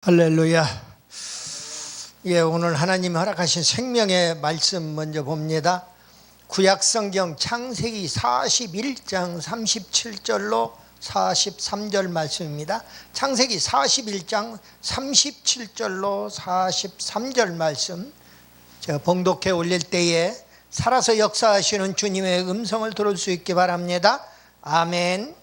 할렐루야. 오늘 하나님 허락하신 생명의 말씀 먼저 봅니다. 구약성경 창세기 41장 37절로 43절 말씀입니다. 창세기 41장 37절로 43절 말씀, 제가 봉독해 올릴 때에 살아서 역사하시는 주님의 음성을 들을 수 있게 바랍니다. 아멘.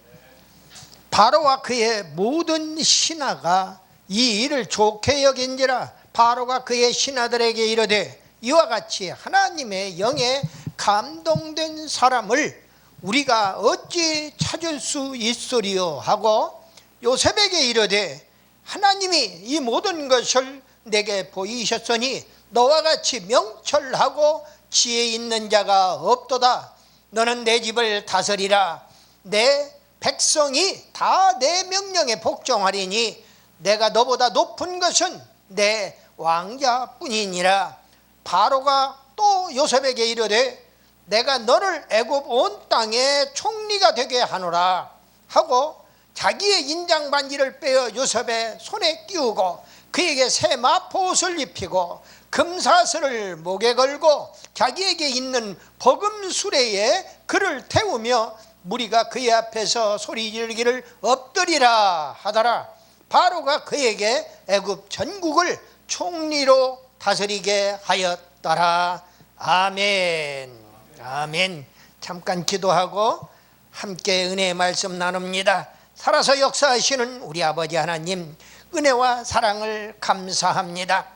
바로와 그의 모든 신하가 이 일을 좋게 여긴지라. 바로가 그의 신하들에게 이르되, 이와 같이 하나님의 영에 감동된 사람을 우리가 어찌 찾을 수 있으리요 하고 요셉에게 이르되, 하나님이 이 모든 것을 내게 보이셨으니 너와 같이 명철하고 지혜 있는 자가 없도다. 너는 내 집을 다스리라. 내 백성이 다 내 명령에 복종하리니 내가 너보다 높은 것은 내 왕자뿐이니라. 바로가 또 요셉에게 이르되, 내가 너를 애굽 온 땅의 총리가 되게 하노라 하고 자기의 인장 반지를 빼어 요셉의 손에 끼우고 그에게 새 마포옷을 입히고 금사슬을 목에 걸고 자기에게 있는 버금수레에 그를 태우며 무리가 그의 앞에서 소리 지르기를 엎드리라 하더라. 바로가 그에게 애굽 전국을 총리로 다스리게 하였더라. 아멘. 아멘. 잠깐 기도하고 함께 은혜의 말씀 나눕니다. 살아서 역사하시는 우리 아버지 하나님, 은혜와 사랑을 감사합니다.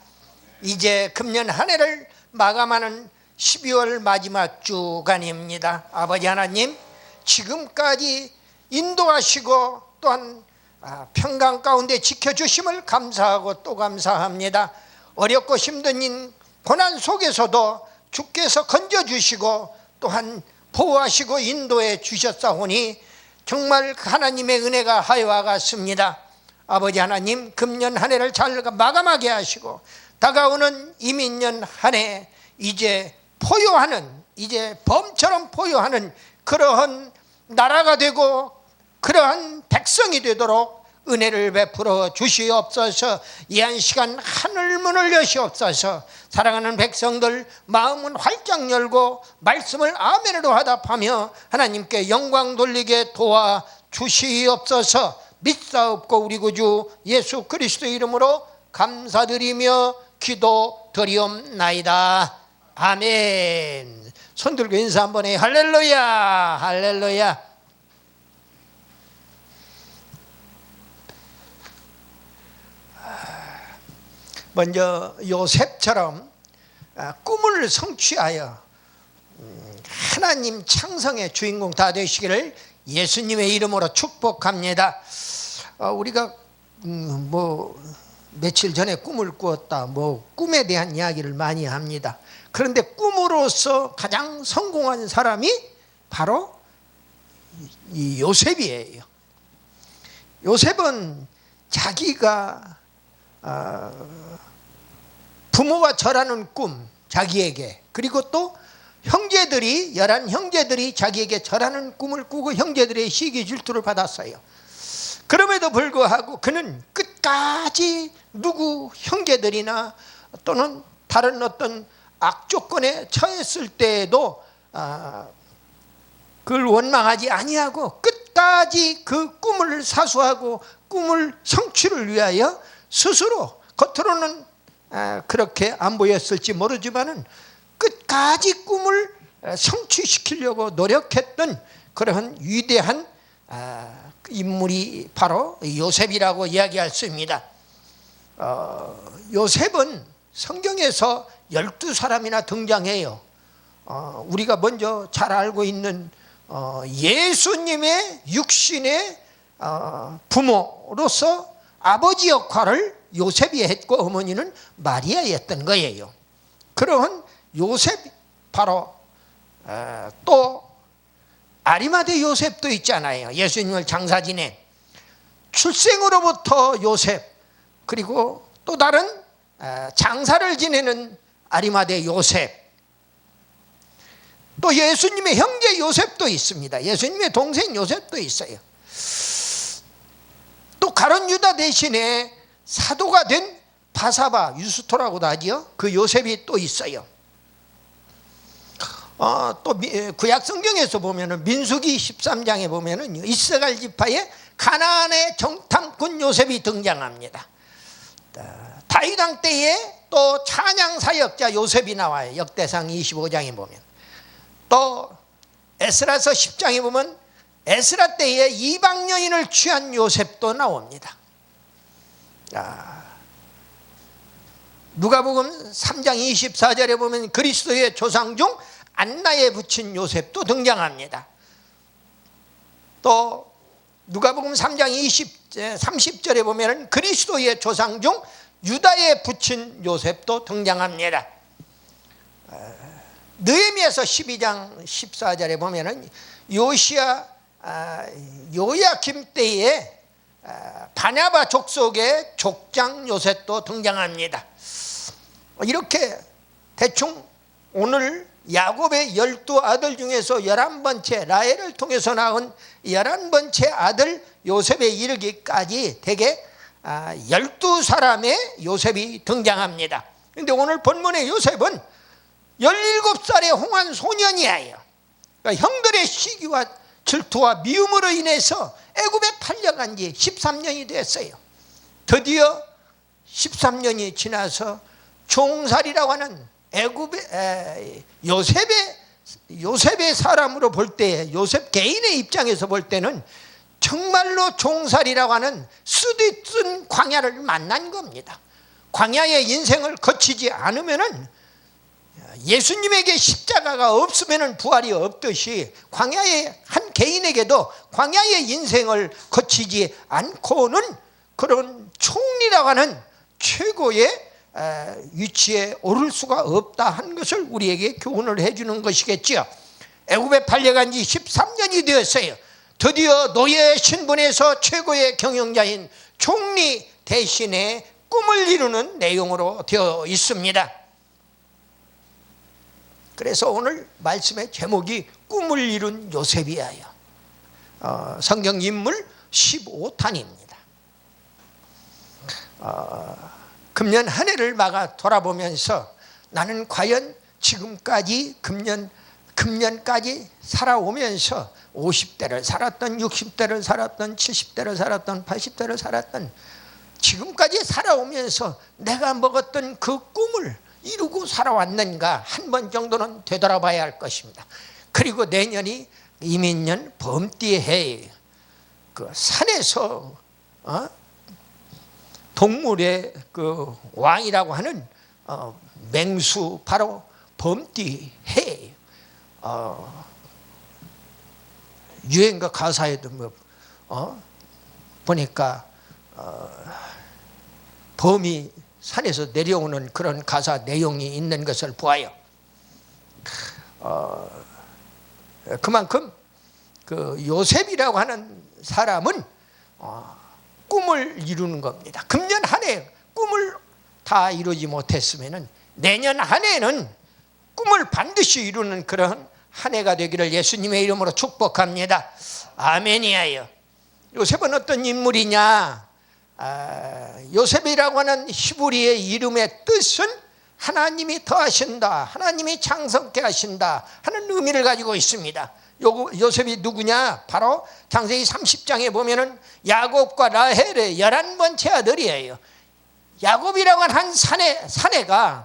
이제 금년 한 해를 마감하는 12월 마지막 주간입니다. 아버지 하나님, 지금까지 인도하시고 또한 평강 가운데 지켜주심을 감사하고 또 감사합니다. 어렵고 힘든 고난 속에서도 주께서 건져주시고 또한 보호하시고 인도해 주셨사오니 정말 하나님의 은혜가 하여와 같습니다. 아버지 하나님, 금년 한 해를 잘 마감하게 하시고 다가오는 이민년 한 해 이제 포효하는, 이제 범처럼 포효하는 그러한 나라가 되고 그러한 백성이 되도록 은혜를 베풀어 주시옵소서. 이 한 시간 하늘문을 여시옵소서. 사랑하는 백성들 마음은 활짝 열고 말씀을 아멘으로 화답하며 하나님께 영광 돌리게 도와 주시옵소서. 믿사옵고 우리 구주 예수 그리스도 이름으로 감사드리며 기도드리옵나이다. 아멘. 손 들고 인사 한번 해. 할렐루야, 할렐루야. 먼저 요셉처럼 꿈을 성취하여 하나님 창성의 주인공 다 되시기를 예수님의 이름으로 축복합니다. 우리가 며칠 전에 꿈을 꾸었다, 꿈에 대한 이야기를 많이 합니다. 그런데 꿈으로서 가장 성공한 사람이 바로 이 요셉이에요. 요셉은 자기가 부모가 절하는 꿈 자기에게, 그리고 또 형제들이, 11형제들이 자기에게 절하는 꿈을 꾸고 형제들의 시기 질투를 받았어요. 그럼에도 불구하고 그는 끝까지 누구 형제들이나 또는 다른 어떤 악조건에 처했을 때에도 그걸 원망하지 아니하고 끝까지 그 꿈을 사수하고 꿈을 성취를 위하여 스스로, 겉으로는 그렇게 안 보였을지 모르지만은 끝까지 꿈을 성취시키려고 노력했던 그러한 위대한 인물이 바로 요셉이라고 이야기할 수 있습니다. 요셉은 성경에서 12사람이나 등장해요. 우리가 먼저 잘 알고 있는 예수님의 육신의 부모로서 아버지 역할을 요셉이 했고 어머니는 마리아였던 거예요. 그런 요셉, 바로 또 아리마대 요셉도 있잖아요. 예수님을 장사 지낸 출생으로부터 요셉, 그리고 또 다른 장사를 지내는 아리마대 요셉, 또 예수님의 형제 요셉도 있습니다. 예수님의 동생 요셉도 있어요. 또 가룟 유다 대신에 사도가 된 바사바, 유스토라고도 하지요. 그 요셉이 또 있어요. 또 구약 성경에서 보면은 민수기 13장에 보면은 이스라엘 지파의 가나안의 정탐꾼 요셉이 등장합니다. 다윗 왕 때에 또 찬양 사역자 요셉이 나와요. 역대상 25장에 보면. 또 에스라서 10장에 보면 에스라 때에 이방 여인을 취한 요셉도 나옵니다. 누가복음 3장 24절에 보면 그리스도의 조상 중 안나에 붙인 요셉도 등장합니다. 또 누가복음 3장 30절에 보면 그리스도의 조상 중 유다에 붙인 요셉도 등장합니다. 느헤미야서 12장 14절에 보면 요야김 때에 바나바 족속의 족장 요셉도 등장합니다. 이렇게 대충 오늘 야곱의 12아들 중에서 11번째 라헬을 통해서 낳은 11번째 아들 요셉에 이르기까지 대개 12사람의 요셉이 등장합니다. 그런데 오늘 본문의 요셉은 17살의 홍한 소년이에요. 그러니까 형들의 시기와 질투와 미움으로 인해서 애굽에 팔려간 지 13년이 됐어요. 드디어 13년이 지나서 종살이라고 하는 애굽의 요셉의 사람으로 볼 때, 요셉 개인의 입장에서 볼 때는 정말로 종살이라고 하는 쓰디쓴 광야를 만난 겁니다. 광야의 인생을 거치지 않으면은 예수님에게 십자가가 없으면 부활이 없듯이 광야의 한 개인에게도 광야의 인생을 거치지 않고는 그런 총리라고 하는 최고의 위치에 오를 수가 없다 하는 것을 우리에게 교훈을 해주는 것이겠지요. 애굽에 팔려간 지 13년이 되었어요. 드디어 노예 신분에서 최고의 경영자인 총리 대신에 꿈을 이루는 내용으로 되어 있습니다. 그래서 오늘 말씀의 제목이 꿈을 이룬 요셉이에요. 성경 인물 15탄입니다. 금년 한 해를 막아 돌아보면서 나는 과연 지금까지 금년까지 살아오면서 50대를 살았던 60대를 살았던 70대를 살았던 80대를 살았던 지금까지 살아오면서 내가 먹었던 그 꿈을 이루고 살아왔는가 한 번 정도는 되돌아봐야 할 것입니다. 그리고 내년이 이민년 범띠의 해예요. 그 산에서 동물의 그 왕이라고 하는 맹수 바로 범띠 해예요. 유행가 가사에도 보니까 범이 산에서 내려오는 그런 가사 내용이 있는 것을 보아요. 그만큼 그 요셉이라고 하는 사람은 꿈을 이루는 겁니다. 금년 한 해 꿈을 다 이루지 못했으면 내년 한 해는 꿈을 반드시 이루는 그런 한 해가 되기를 예수님의 이름으로 축복합니다. 아멘이에요. 요셉은 어떤 인물이냐? 요셉이라고 하는 히브리의 이름의 뜻은 하나님이 더하신다, 하나님이 창성케 하신다 하는 의미를 가지고 있습니다. 요셉이 누구냐? 바로 창세기 30장에 보면은 야곱과 라헬의 11번째 아들이에요. 야곱이라고 하는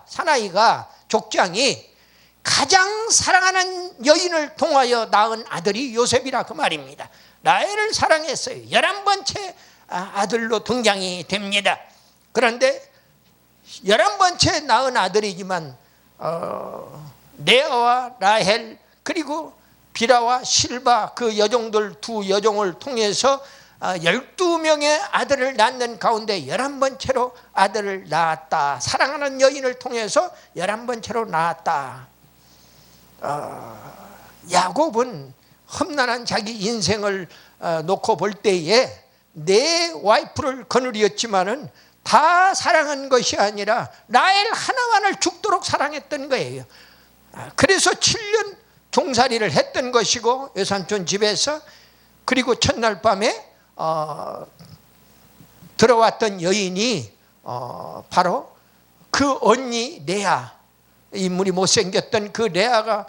사나이가 족장이 가장 사랑하는 여인을 통하여 낳은 아들이 요셉이라 그 말입니다. 라헬을 사랑했어요. 11번째 아들로 등장이 됩니다. 그런데 11번째 낳은 아들이지만 레아와 라헬 그리고 비라와 실바 그 여종들 두 여종을 통해서 12명의 아들을 낳는 가운데 11번째로 아들을 낳았다. 사랑하는 여인을 통해서 11번째로 낳았다. 야곱은 험난한 자기 인생을 놓고 볼 때에 내 와이프를 거느리었지만은 다 사랑한 것이 아니라 라헬 하나만을 죽도록 사랑했던 거예요. 그래서 7년 종살이를 했던 것이고 외삼촌 집에서 그리고 첫날 밤에 들어왔던 여인이 바로 그 언니 레아, 인물이 못생겼던 그 레아가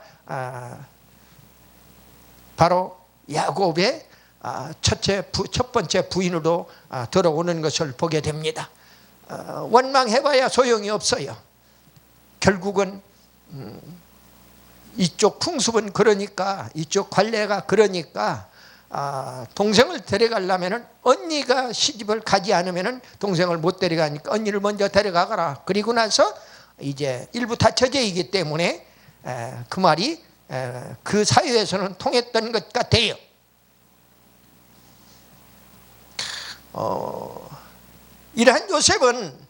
바로 야곱의 첫 번째 부인으로 들어오는 것을 보게 됩니다. 원망해봐야 소용이 없어요. 결국은 이쪽 풍습은 그러니까, 이쪽 관례가 그러니까 동생을 데려가려면 언니가 시집을 가지 않으면 동생을 못 데려가니까 언니를 먼저 데려가거라. 그리고 나서 이제 일부 다처제이기 때문에 그 말이 그 사회에서는 통했던 것 같아요. 이러한 요셉은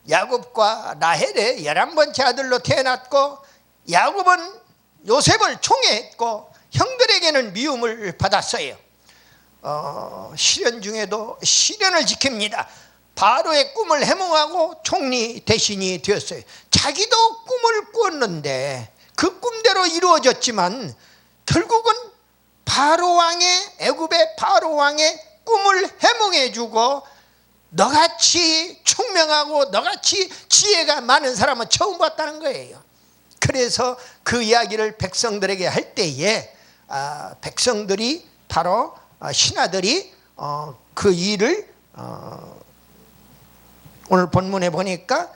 야곱과 라헬의 11번째 아들로 태어났고, 야곱은 요셉을 총애했고 형들에게는 미움을 받았어요. 시련 중에도 시련을 지킵니다. 바로의 꿈을 해몽하고 총리 대신이 되었어요. 자기도 꿈을 꾸었는데 그 꿈대로 이루어졌지만 결국은 애굽의 바로 왕의 꿈을 해몽해주고, 너같이 총명하고 너같이 지혜가 많은 사람은 처음 봤다는 거예요. 그래서 그 이야기를 백성들에게 할 때에 백성들이 바로 신하들이 그 일을 오늘 본문에 보니까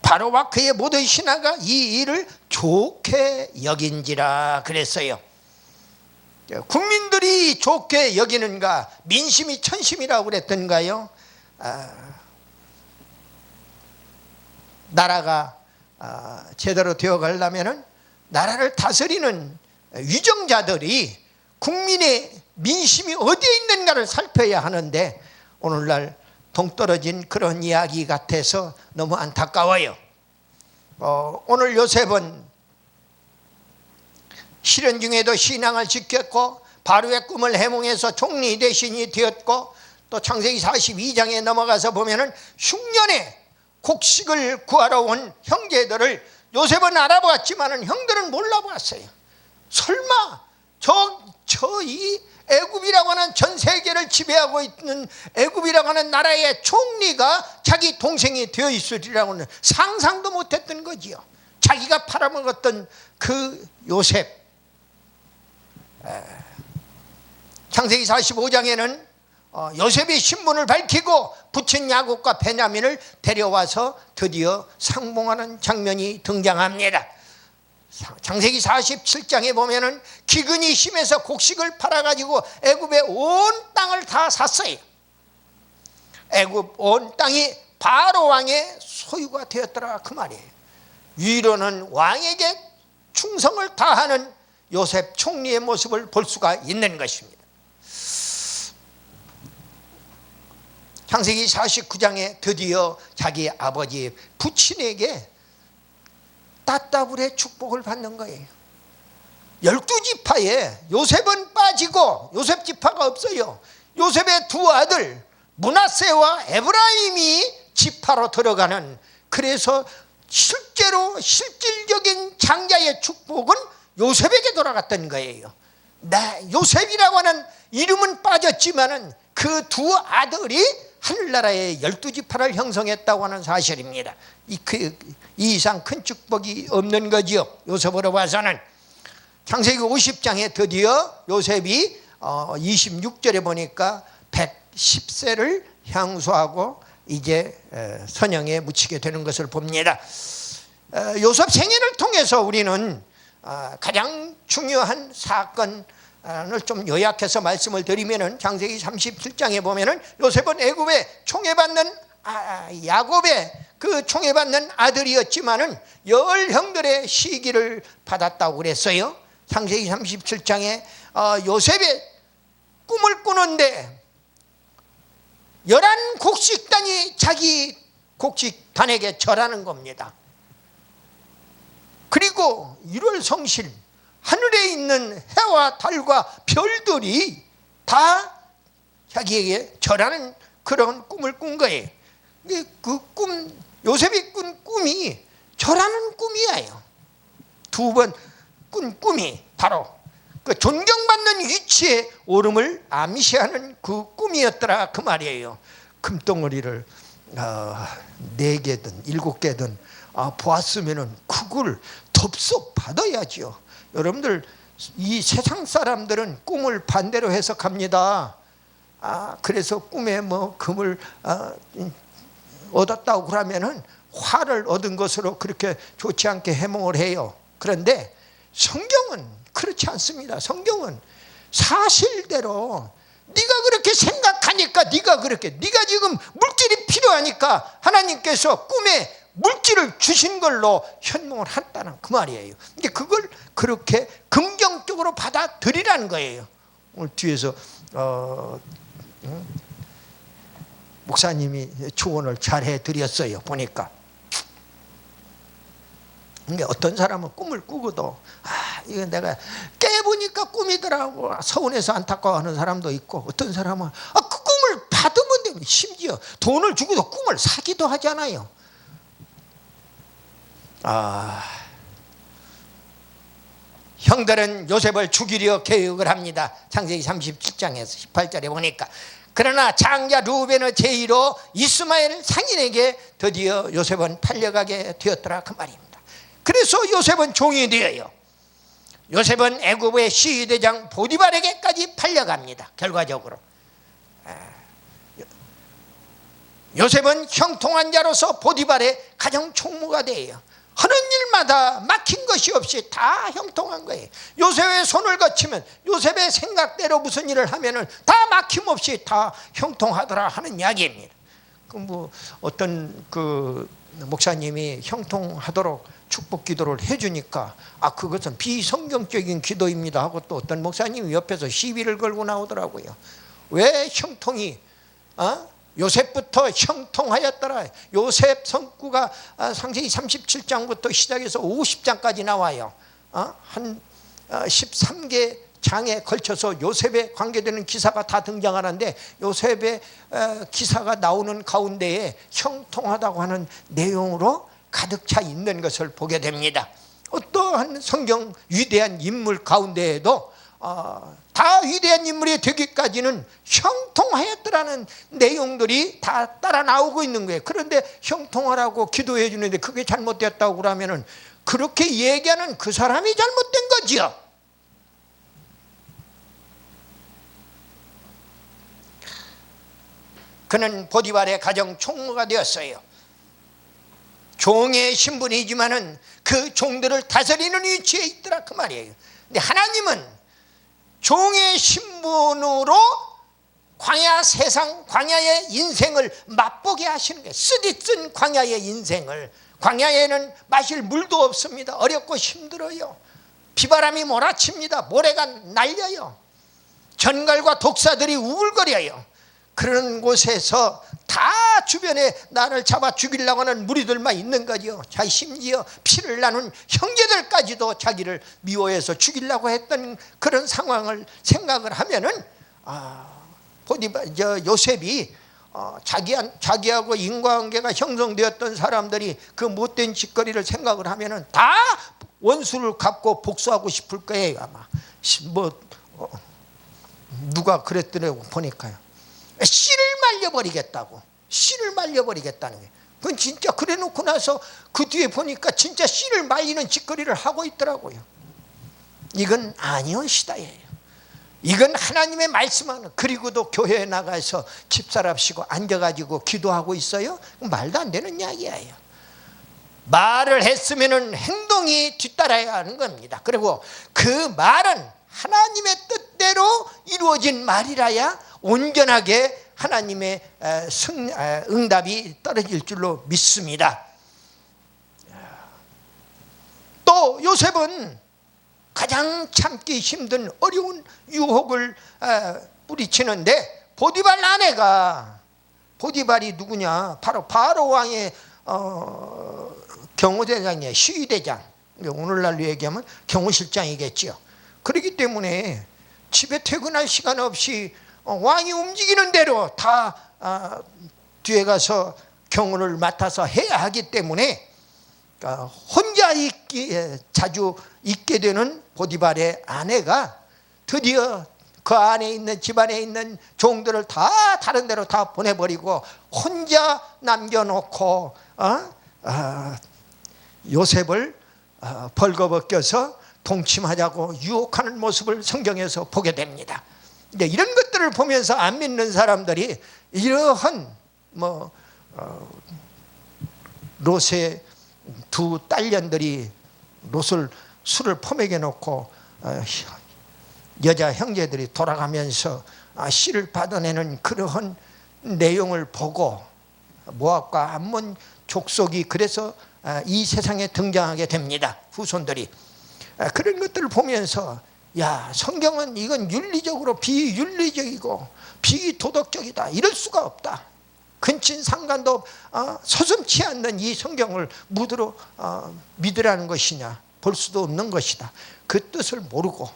바로와 그의 모든 신하가 이 일을 좋게 여긴지라 그랬어요. 국민들이 좋게 여기는가, 민심이 천심이라고 그랬던가요? 나라가 제대로 되어 가려면 나라를 다스리는 위정자들이 국민의 민심이 어디에 있는가를 살펴야 하는데, 오늘날 동떨어진 그런 이야기 같아서 너무 안타까워요. 오늘 요셉은 시련 중에도 신앙을 지켰고 바로의 꿈을 해몽해서 총리 대신이 되었고, 또 창세기 42장에 넘어가서 보면은 흉년에 곡식을 구하러 온 형제들을 요셉은 알아보았지만은 형들은 몰라보았어요. 설마 이 애굽이라고 하는 전 세계를 지배하고 있는 애굽이라고 하는 나라의 총리가 자기 동생이 되어 있으리라고는 상상도 못했던 거지요. 자기가 팔아먹었던 그 요셉. 창세기 45장에는 요셉이 신분을 밝히고 부친 야곱과 베냐민을 데려와서 드디어 상봉하는 장면이 등장합니다. 창세기 47장에 보면은 기근이 심해서 곡식을 팔아가지고 애굽의 온 땅을 다 샀어요. 애굽 온 땅이 바로 왕의 소유가 되었더라 그 말이에요. 위로는 왕에게 충성을 다하는 요셉 총리의 모습을 볼 수가 있는 것입니다. 창세기 49장에 드디어 자기 아버지 부친에게 따따블의 축복을 받는 거예요. 12지파에 요셉은 빠지고 요셉 지파가 없어요. 요셉의 두 아들 므낫세와 에브라임이 지파로 들어가는, 그래서 실제로 실질적인 장자의 축복은 요셉에게 돌아갔던 거예요. 요셉이라고 하는 이름은 빠졌지만은 그 두 아들이 하늘나라의 12지파를 형성했다고 하는 사실입니다. 이 이상 큰 축복이 없는 거지요. 요셉으로 봐서는. 창세기 50장에 드디어 요셉이 26절에 보니까 110세를 향수하고 이제 선영에 묻히게 되는 것을 봅니다. 요셉 생애를 통해서 우리는 가장 중요한 사건을 좀 요약해서 말씀을 드리면은, 창세기 37장에 보면은 요셉은 애굽에 총애받는 야곱의 그 총애받는 아들이었지만은 10형들의 시기를 받았다고 그랬어요. 창세기 37장에 요셉의 꿈을 꾸는데 11곡식단이 자기 곡식단에게 절하는 겁니다. 그리고 1월 성실, 하늘에 있는 해와 달과 별들이 다 자기에게 절하는 그런 꿈을 꾼 거예요. 그 꿈, 요셉이 꾼 꿈이 절하는 꿈이에요. 두 번 꾼 꿈이 바로 그 존경받는 위치에 오름을 암시하는 그 꿈이었더라 그 말이에요. 금덩어리를 4개든 7개든 보았으면은 그걸 덥석 받아야지요. 여러분들, 이 세상 사람들은 꿈을 반대로 해석합니다. 그래서 꿈에 뭐 금을 얻었다고 그러면은 화를 얻은 것으로 그렇게 좋지 않게 해몽을 해요. 그런데 성경은 그렇지 않습니다. 성경은 사실대로 네가 그렇게 생각하니까 네가 지금 물질이 필요하니까 하나님께서 꿈에 물질을 주신 걸로 현몽을 했다는 그 말이에요. 근데 그걸 그렇게 긍정적으로 받아들이라는 거예요. 오늘 뒤에서 목사님이 조언을 잘 해드렸어요. 보니까. 근데 어떤 사람은 꿈을 꾸고도 이거 내가 깨보니까 꿈이더라고 서운해서 안타까워하는 사람도 있고, 어떤 사람은 그 꿈을 받으면 되면, 심지어 돈을 주고도 꿈을 사기도 하잖아요. 형들은 요셉을 죽이려 계획을 합니다. 창세기 37장에서 18절에 보니까. 그러나 장자 루벤의 제의로 이스마엘 상인에게 드디어 요셉은 팔려가게 되었더라 그 말입니다. 그래서 요셉은 종이 되어요. 요셉은 애굽의 시위대장 보디발에게까지 팔려갑니다. 결과적으로 요셉은 형통한 자로서 보디발의 가정 총무가 돼요. 하는 일마다 막힌 것이 없이 다 형통한 거예요. 요셉의 손을 거치면, 요셉의 생각대로 무슨 일을 하면은 다 막힘없이 다 형통하더라 하는 이야기입니다. 뭐 어떤 목사님이 형통하도록 축복 기도를 해주니까 그것은 비성경적인 기도입니다 하고, 또 어떤 목사님이 옆에서 시비를 걸고 나오더라고요. 왜 형통이 요셉부터 형통하였더라. 요셉 성구가 창세기 37장부터 시작해서 50장까지 나와요. 한 13개 장에 걸쳐서 요셉에 관계되는 기사가 다 등장하는데, 요셉의 기사가 나오는 가운데에 형통하다고 하는 내용으로 가득 차 있는 것을 보게 됩니다. 어떠한 성경 위대한 인물 가운데에도 다 위대한 인물이 되기까지는 형통하였더라는 내용들이 다 따라 나오고 있는 거예요. 그런데 형통하라고 기도해 주는데 그게 잘못됐다고 그러면은 그렇게 얘기하는 그 사람이 잘못된 거지요. 그는 보디발의 가정 총무가 되었어요. 종의 신분이지만은 그 종들을 다스리는 위치에 있더라 그 말이에요. 근데 하나님은 종의 신분으로 광야의 인생을 맛보게 하시는 거예요. 쓰디쓴 광야의 인생을. 광야에는 마실 물도 없습니다. 어렵고 힘들어요. 비바람이 몰아칩니다. 모래가 날려요. 전갈과 독사들이 우글거려요. 그런 곳에서 다 주변에 나를 잡아 죽이려고 하는 무리들만 있는 거죠. 심지어 피를 나눈 형제들까지도 자기를 미워해서 죽이려고 했던 그런 상황을 생각을 하면은 요셉이 자기하고 인과관계가 형성되었던 사람들이 그 못된 짓거리를 생각을 하면은 다 원수를 갚고 복수하고 싶을 거예요. 아마 누가 그랬더라고 보니까요. 씨를 말려버리겠다고. 씨를 말려버리겠다는 거예요. 그건 진짜 그래 놓고 나서 그 뒤에 보니까 진짜 씨를 말리는 짓거리를 하고 있더라고요. 이건 아니온 시다예요. 이건 하나님의 말씀하는. 그리고도 교회에 나가서 집사랍시고 앉아가지고 기도하고 있어요? 말도 안 되는 이야기예요. 말을 했으면 행동이 뒤따라야 하는 겁니다. 그리고 그 말은 하나님의 뜻대로 이루어진 말이라야 온전하게 하나님의 응답이 떨어질 줄로 믿습니다. 또 요셉은 가장 참기 힘든 어려운 유혹을 뿌리치는데, 보디발 아내가, 보디발이 누구냐? 바로 바로 왕의 경호대장이에요. 시위대장. 오늘날로 얘기하면 경호실장이겠죠. 그렇기 때문에 집에 퇴근할 시간 없이 왕이 움직이는 대로 다 뒤에 가서 경호를 맡아서 해야 하기 때문에 혼자 자주 있게 되는 보디발의 아내가 드디어 그 안에 있는 집안에 있는 종들을 다 다른 데로 다 보내버리고 혼자 남겨놓고 요셉을 벌거벗겨서 동침하자고 유혹하는 모습을 성경에서 보게 됩니다. 이제 이런 것들을 보면서 안 믿는 사람들이 이러한 롯의 두 딸년들이 롯을 술을 퍼먹여 놓고 여자 형제들이 돌아가면서 씨를 받아내는 그러한 내용을 보고 모압과 암몬 족속이 그래서 이 세상에 등장하게 됩니다. 후손들이 그런 것들을 보면서 야, 성경은 이건 윤리적으로 비윤리적이고 비도덕적이다, 이럴 수가 없다. 근친 상관도 서슴지 않는 이 성경을 무드로 믿으라는 것이냐, 볼 수도 없는 것이다. 그 뜻을 모르고,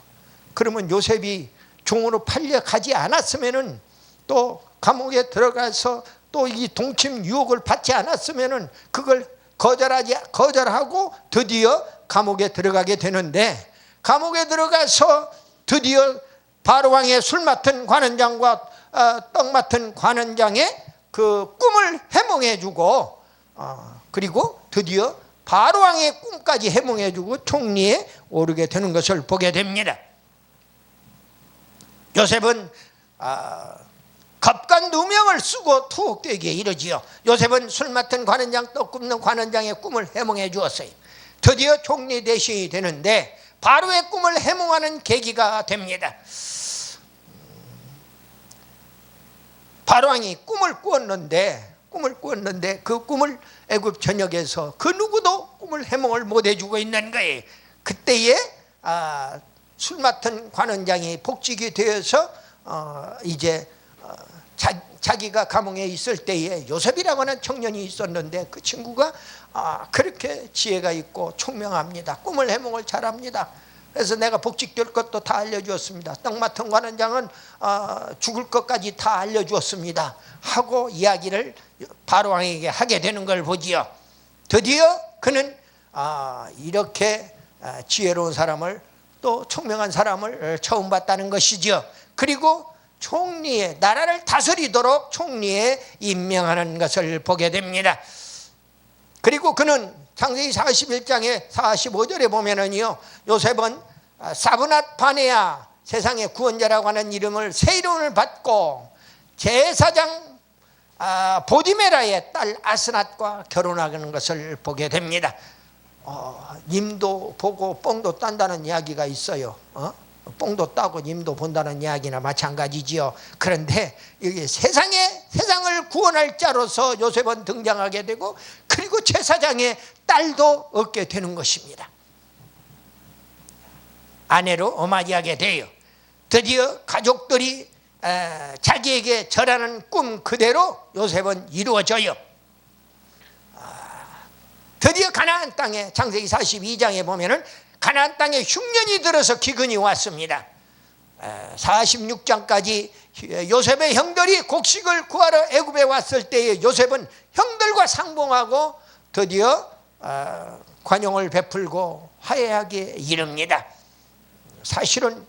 그러면 요셉이 종으로 팔려가지 않았으면은, 또 감옥에 들어가서 또 이 동침 유혹을 받지 않았으면은 그걸 거절하고 드디어 감옥에 들어가게 되는데, 감옥에 들어가서 드디어 바로왕의 술 맡은 관원장과 떡 맡은 관원장의 그 꿈을 해몽해주고, 그리고 드디어 바로왕의 꿈까지 해몽해주고 총리에 오르게 되는 것을 보게 됩니다. 요셉은 갑과 누명을 쓰고 투옥되기에 이르지요. 요셉은 술 맡은 관원장, 떡 굽는 관원장의 꿈을 해몽해 주었어요. 드디어 총리 대신이 되는데 바로의 꿈을 해몽하는 계기가 됩니다. 바로왕이 꿈을 꾸었는데 그 꿈을 애굽 전역에서 그 누구도 꿈을 해몽을 못 해주고 있는 거예요. 그때에 술 맡은 관원장이 복직이 되어서 이제 자기가 감옥에 있을 때에 요셉이라고 하는 청년이 있었는데, 그 친구가 그렇게 지혜가 있고 총명합니다. 꿈을 해몽을 잘합니다. 그래서 내가 복직될 것도 다 알려주었습니다. 떡 맡은 관원장은 죽을 것까지 다 알려주었습니다 하고 이야기를 바로왕에게 하게 되는 걸 보지요. 드디어 그는 이렇게 지혜로운 사람을, 또 총명한 사람을 처음 봤다는 것이죠. 그리고 총리에, 나라를 다스리도록 총리에 임명하는 것을 보게 됩니다. 그리고 그는 창세기 41장에 45절에 보면은요, 요셉은 사브낫 바네아, 세상의 구원자라고 하는 이름을, 새 이름을 받고 제사장 보디메라의 딸 아스낫과 결혼하는 것을 보게 됩니다. 님도 보고 뽕도 딴다는 이야기가 있어요. 뽕도 따고 님도 본다는 이야기나 마찬가지지요. 그런데 여기 세상을 구원할 자로서 요셉은 등장하게 되고, 그리고 제사장의 딸도 얻게 되는 것입니다. 아내로 어마지하게 돼요. 드디어 가족들이 자기에게 절하는 꿈 그대로 요셉은 이루어져요. 드디어 가나안 땅에, 창세기 42장에 보면은 가나안 땅에 흉년이 들어서 기근이 왔습니다. 46장까지 요셉의 형들이 곡식을 구하러 애굽에 왔을 때에 요셉은 형들과 상봉하고 드디어 관용을 베풀고 화해하게 이릅니다. 사실은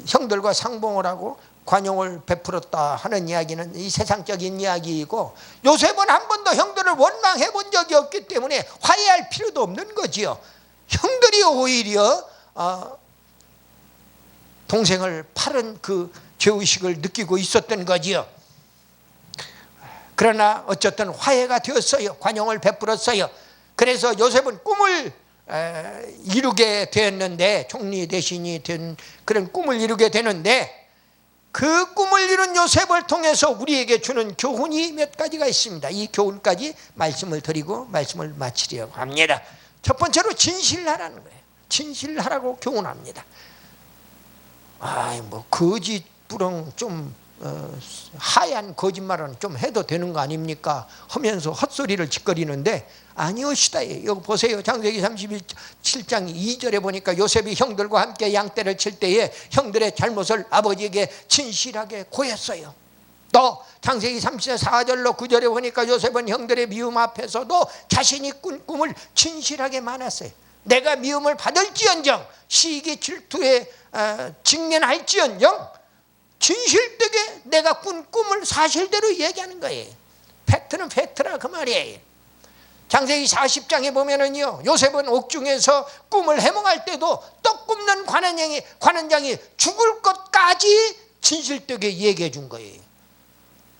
형들과 상봉을 하고 관용을 베풀었다 하는 이야기는 이 세상적인 이야기이고, 요셉은 한 번도 형들을 원망해 본 적이 없기 때문에 화해할 필요도 없는 거지요. 형들이 오히려 동생을 팔은 그 죄의식을 느끼고 있었던 거지요. 그러나 어쨌든 화해가 되었어요. 관용을 베풀었어요. 그래서 요셉은 꿈을 이루게 되었는데, 총리 대신이 된 그런 꿈을 이루게 되는데, 그 꿈을 이룬 요셉을 통해서 우리에게 주는 교훈이 몇 가지가 있습니다. 이 교훈까지 말씀을 드리고 말씀을 마치려고 합니다. 첫 번째로 진실하라는 거예요. 진실하라고 교훈합니다. 거짓부렁 좀 하얀 거짓말은 좀 해도 되는 거 아닙니까 하면서 헛소리를 짓거리는데, 아니오시다. 여기 보세요. 창세기 37장 2절에 보니까 요셉이 형들과 함께 양떼를 칠 때에 형들의 잘못을 아버지에게 진실하게 고했어요. 또 창세기 34절로 9절에 보니까 요셉은 형들의 미움 앞에서도 자신이 꾼 꿈을 진실하게 말했어요. 내가 미움을 받을지언정 시기 질투에 직면할지언정 진실되게 내가 꾼 꿈을 사실대로 얘기하는 거예요. 팩트는 팩트라 그 말이에요. 창세기 40장에 보면은요, 요셉은 옥중에서 꿈을 해몽할 때도 떡 굽는 관원장이 죽을 것까지 진실되게 얘기해 준 거예요.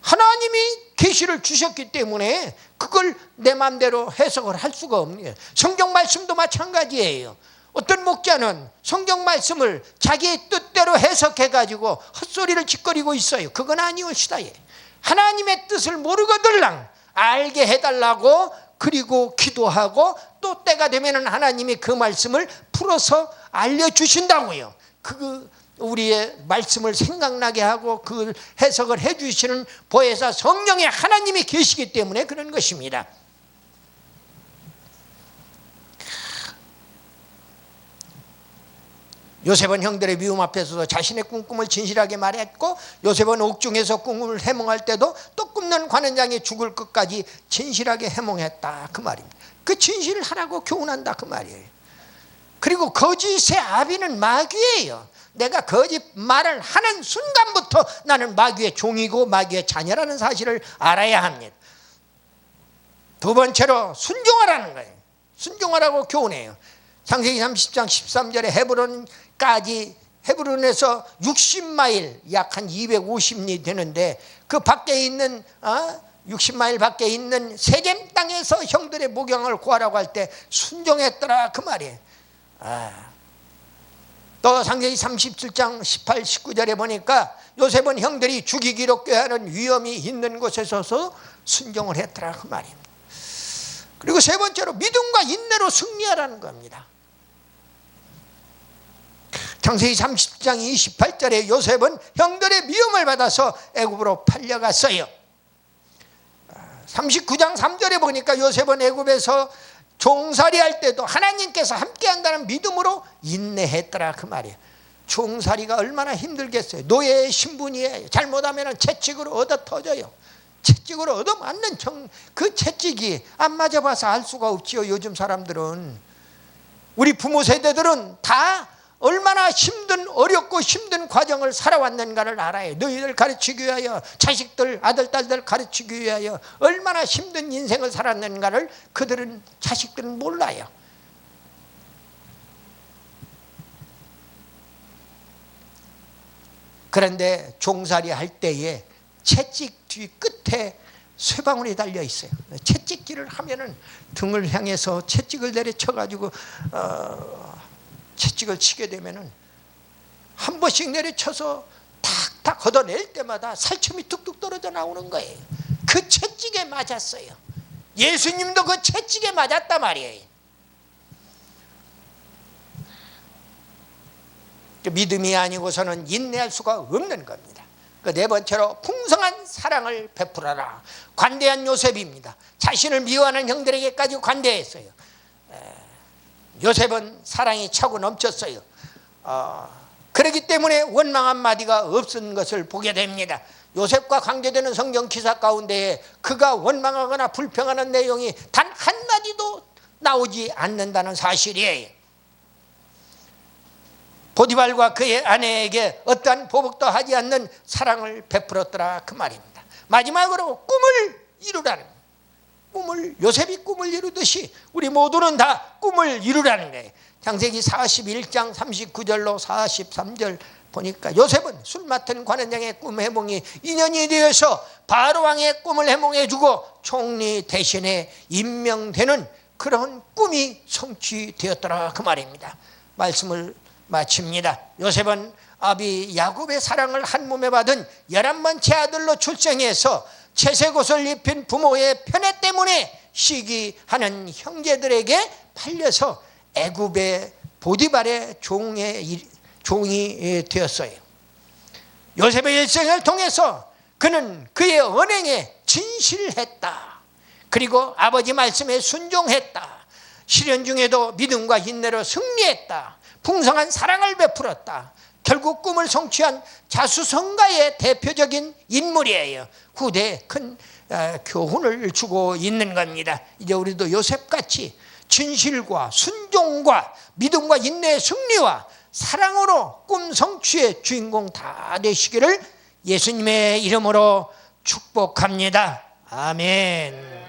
하나님이 계시를 주셨기 때문에 그걸 내 마음대로 해석을 할 수가 없네요. 성경 말씀도 마찬가지예요. 어떤 목자는 성경 말씀을 자기의 뜻대로 해석해가지고 헛소리를 짓거리고 있어요. 그건 아니옵시다. 하나님의 뜻을 모르거들랑 알게 해달라고 그리고 기도하고 또 때가 되면 하나님이 그 말씀을 풀어서 알려주신다고요. 우리의 말씀을 생각나게 하고 그 해석을 해주시는 보혜사 성령의 하나님이 계시기 때문에 그런 것입니다. 요셉은 형들의 미움 앞에서도 자신의 꿈을 진실하게 말했고, 요셉은 옥중에서 꿈을 해몽할 때도 떡 굽는 관원장이 죽을 것까지 진실하게 해몽했다 그 말입니다. 그 진실을 하라고 교훈한다 그 말이에요. 그리고 거짓의 아비는 마귀예요. 내가 거짓 말을 하는 순간부터 나는 마귀의 종이고 마귀의 자녀라는 사실을 알아야 합니다. 두 번째로 순종하라는 거예요. 순종하라고 교훈해요. 창세기 30장 13절에 헤브론에서 60마일 약 한 250리 되는데 그 밖에 있는 60마일 밖에 있는 세겜 땅에서 형들의 목양을 구하라고 할 때 순종했더라 그 말이에요. 또 창세기 37장 18, 19절에 보니까 요셉은 형들이 죽이기로 꾀하는 위험이 있는 곳에 서서 순종을 했더라 그 말입니다. 그리고 세 번째로 믿음과 인내로 승리하라는 겁니다. 창세기 30장 28절에 요셉은 형들의 미움을 받아서 애굽으로 팔려갔어요. 39장 3절에 보니까 요셉은 애굽에서 종살이 할 때도 하나님께서 함께 한다는 믿음으로 인내했더라 그 말이에요. 종살이가 얼마나 힘들겠어요. 노예의 신분이에요. 잘못하면 채찍으로 얻어 터져요. 채찍으로 얻어맞는 그 채찍이 안 맞아봐서 알 수가 없지요. 요즘 사람들은, 우리 부모 세대들은 다 얼마나 어렵고 힘든 과정을 살아왔는가를 알아요. 너희들 가르치기 위하여, 자식들, 아들, 딸들 가르치기 위하여 얼마나 힘든 인생을 살았는가를 자식들은 몰라요. 그런데 종살이 할 때에 채찍 뒤 끝에 쇠방울이 달려 있어요. 채찍질을 하면은 등을 향해서 채찍을 내려쳐가지고 채찍을 치게 되면은 한 번씩 내려쳐서 탁탁 걷어낼 때마다 살점이 뚝뚝 떨어져 나오는 거예요. 그 채찍에 맞았어요. 예수님도 그 채찍에 맞았단 말이에요. 믿음이 아니고서는 인내할 수가 없는 겁니다. 그 네 번째로 풍성한 사랑을 베풀어라. 관대한 요셉입니다. 자신을 미워하는 형들에게까지 관대했어요. 요셉은 사랑이 차고 넘쳤어요. 그렇기 때문에 원망한 마디가 없은 것을 보게 됩니다. 요셉과 관계되는 성경 기사 가운데에 그가 원망하거나 불평하는 내용이 단 한마디도 나오지 않는다는 사실이에요. 보디발과 그의 아내에게 어떠한 보복도 하지 않는 사랑을 베풀었더라 그 말입니다. 마지막으로 꿈을 이루라는, 요셉이 꿈을 이루듯이 우리 모두는 다 꿈을 이루라는 거예요. 창세기 41장 39절로 43절 보니까 요셉은 술 맡은 관원장의 꿈 해몽이 인연이 되어서 바로왕의 꿈을 해몽해주고 총리 대신에 임명되는 그런 꿈이 성취되었더라 그 말입니다. 말씀을 마칩니다. 요셉은 아비 야곱의 사랑을 한 몸에 받은 11번째 아들로 출생해서 채색옷을 입힌 부모의 편애 때문에 시기하는 형제들에게 팔려서 애굽의 보디발의 종이 되었어요. 요셉의 일생을 통해서 그는 그의 언행에 진실했다. 그리고 아버지 말씀에 순종했다. 시련 중에도 믿음과 인내로 승리했다. 풍성한 사랑을 베풀었다. 결국 꿈을 성취한 자수성가의 대표적인 인물이에요. 후대에 큰 교훈을 주고 있는 겁니다. 이제 우리도 요셉같이 진실과 순종과 성공과 믿음과 인내의 승리와 사랑으로 꿈 성취의 주인공 다 되시기를 예수님의 이름으로 축복합니다. 아멘.